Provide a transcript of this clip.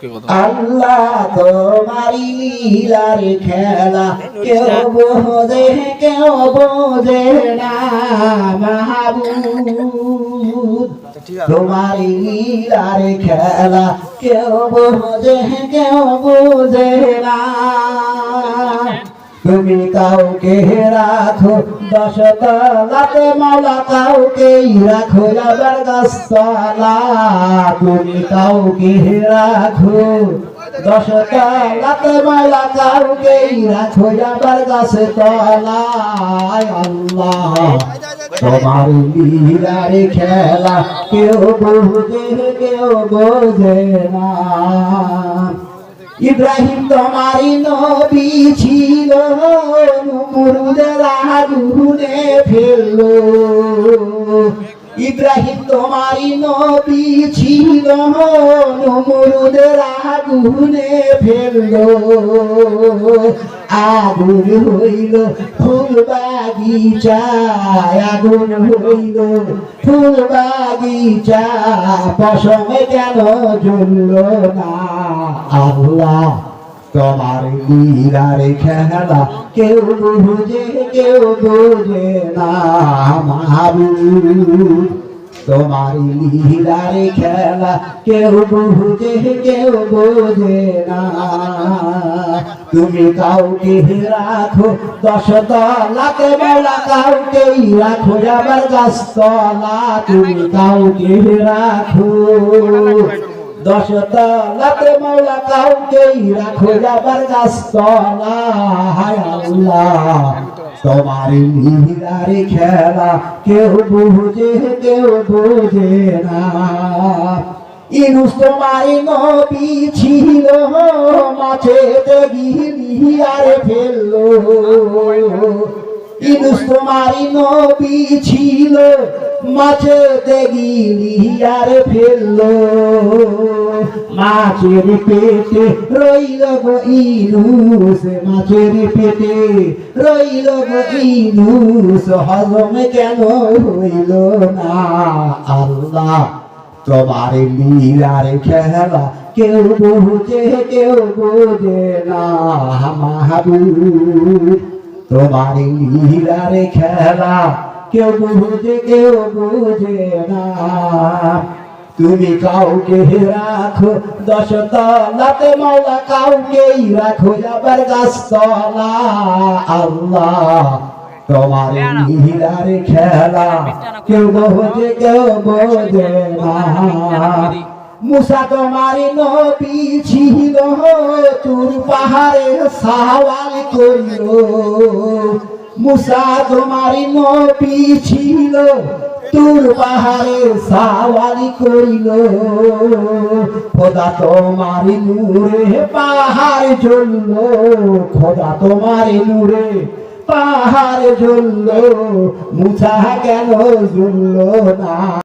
আল্লাহ তোমারি লীলার খেলা কেউ বোঝে না মাহবুব তোমারি লীলার খেলা কেউ বোঝে না তুমি কাউকে রাখো 10 তলাতে মাওলা কাউকে রাখো আবার গাছতলা তুমি কাউকে রাখো 10 তলাতে মাওলা কাউকে রাখো আবার গাছতলায় আল্লাহ তোমার লীলার খেলা কেউ বোঝে না ইব্রাহিম তোমারি নবী ছিল নমরুদের আগুনে ফেললো ইব্রাহিম তোমারি নবী ছিল নমরুদের আগুনে ফেললো আগুন হইল ফুল বাগিচায় আগুন হইল ফুল বাগিচা পশমে কেন জ্বলল না আল্লাহ তোমার লীলার খেলা কেউ বোঝে না মাহবুব তোমার লীলার খেলা কেউ বোঝে না তুমি কাউকে রাখো 10 তলাতে মাওলা কাউকে রাখো আবার গাছতলা তুমি কাউকে রাখো 10 তলাতে মাওলা কাউকে রাখো আবার গাছতলা হায় আল্লাহ তোমার লীলার খেলা কেউ বোঝে না ইউনুস তোমারি নবী ছিল মাছেতে গিলিয়ার ফেললো ইউনুস তোমারি নবী ছিল মাছেতে গিলিয়ার ফেললো মাছের পেটে রইল গো ইউনুস মাছের পেটে রইল গো ইউনুস হজম কেন হইল না আল্লাহ তোমার লীলার খেলা কেউ বোঝে না মাহবুব তোমার লীলার খেলা কেউ বোঝে না তুমি কাউকে রাখো 10 তলাতে মাওলা কাউকে রাখো আবার গাছতলা আল্লাহ তোমার লীলার খেলা কেউ বোঝে না মুসা তোমারি নবী ছিল তুর পাহাড়ে সাওয়াল করিল মুসা তোমারি নবী ছিল তুর পাহাড়ে সাওয়ারি করিল খোদা তোমারি নূরে পাহাড় জ্বলল খোদা তোমারি নূরে পাহাড় জ্বলল মুসা কেন জ্বলল না